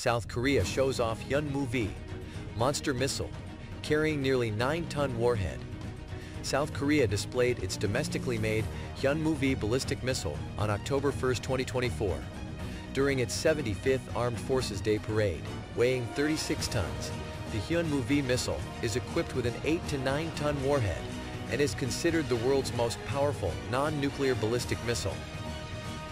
South Korea shows off Hyunmoo V, monster missile, carrying nearly 9-ton warhead. South Korea displayed its domestically made Hyunmoo V ballistic missile on October 1, 2024. During its 75th Armed Forces Day parade, weighing 36 tons, the Hyunmoo V missile is equipped with an 8 to 9-ton warhead and is considered the world's most powerful non-nuclear ballistic missile.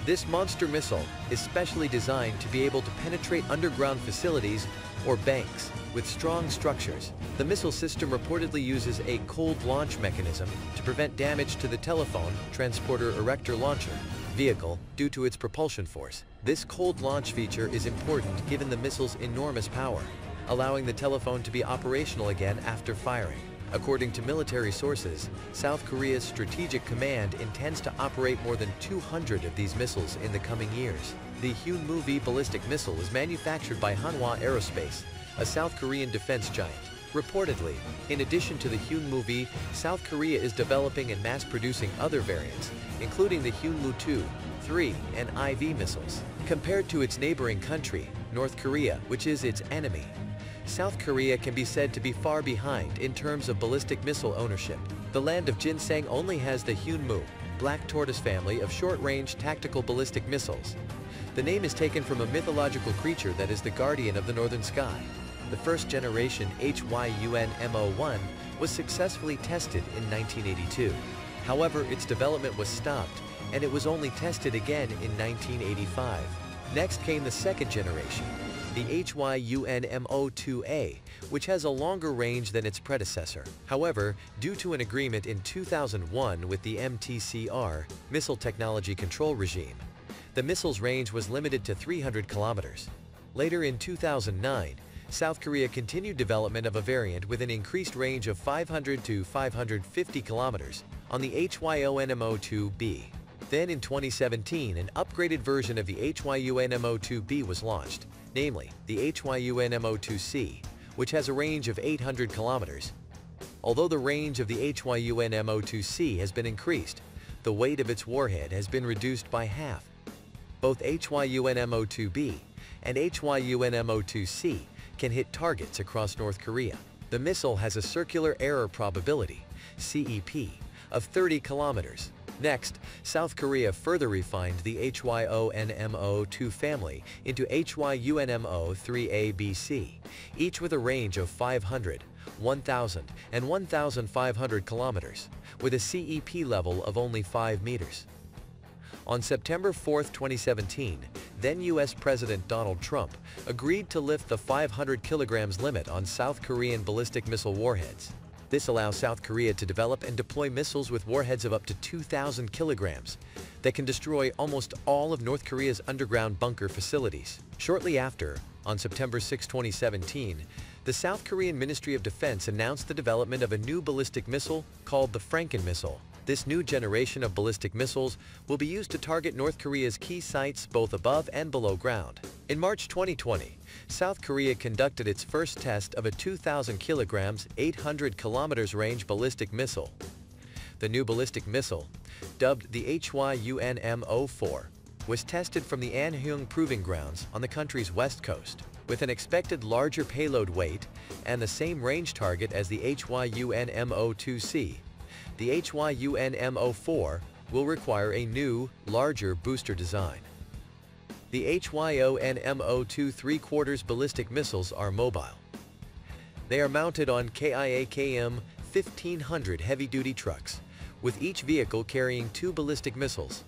This monster missile is specially designed to be able to penetrate underground facilities or banks with strong structures. The missile system reportedly uses a cold launch mechanism to prevent damage to the telephone transporter erector launcher vehicle due to its propulsion force. This cold launch feature is important given the missile's enormous power, allowing the telephone to be operational again after firing. According to military sources, South Korea's Strategic Command intends to operate more than 200 of these missiles in the coming years. The Hyunmoo V ballistic missile is manufactured by Hyunmoo Aerospace, a South Korean defense giant. Reportedly, in addition to the Hyunmoo V, South Korea is developing and mass-producing other variants, including the Hyunmoo-II, III, and IV missiles. Compared to its neighboring country, North Korea, which is its enemy, South Korea can be said to be far behind in terms of ballistic missile ownership. The land of ginseng only has the Hyunmoo, black tortoise family of short-range tactical ballistic missiles. The name is taken from a mythological creature that is the guardian of the northern sky. The first generation Hyunmoo-I was successfully tested in 1982. However, its development was stopped, and it was only tested again in 1985. Next came the second generation, the Hyunmoo-II, which has a longer range than its predecessor. However, due to an agreement in 2001 with the MTCR, Missile Technology Control Regime, the missile's range was limited to 300 kilometers. Later in 2009, South Korea continued development of a variant with an increased range of 500 to 550 kilometers on the Hyunmoo-II-B. Then in 2017, an upgraded version of the Hyunmoo-II-B was launched, namely the Hyunmoo-II-C, which has a range of 800 kilometers. Although the range of the Hyunmoo-II-C has been increased, the weight of its warhead has been reduced by half. Both Hyunmoo-II-B and Hyunmoo-II-C can hit targets across North Korea. The missile has a circular error probability, CEP, of 30 kilometers. Next, South Korea further refined the Hyunmoo-II family into Hyunmoo-III ABC, each with a range of 500, 1,000, and 1,500 kilometers, with a CEP level of only 5 meters. On September 4, 2017, then U.S. President Donald Trump agreed to lift the 500 kilograms limit on South Korean ballistic missile warheads. This allows South Korea to develop and deploy missiles with warheads of up to 2,000 kilograms that can destroy almost all of North Korea's underground bunker facilities. Shortly after, on September 6, 2017, the South Korean Ministry of Defense announced the development of a new ballistic missile called the Franken missile. This new generation of ballistic missiles will be used to target North Korea's key sites both above and below ground. In March 2020, South Korea conducted its first test of a 2,000 kilograms, 800 kilometers range ballistic missile. The new ballistic missile, dubbed the Hyunmoo-IV, was tested from the Anheung Proving Grounds on the country's west coast. With an expected larger payload weight and the same range target as the Hyunmoo-II-C, the Hyunmoo-IV will require a new, larger booster design. The Hyunmoo-II 3/4 ballistic missiles are mobile. They are mounted on KIA-KM 1500 heavy-duty trucks, with each vehicle carrying 2 ballistic missiles.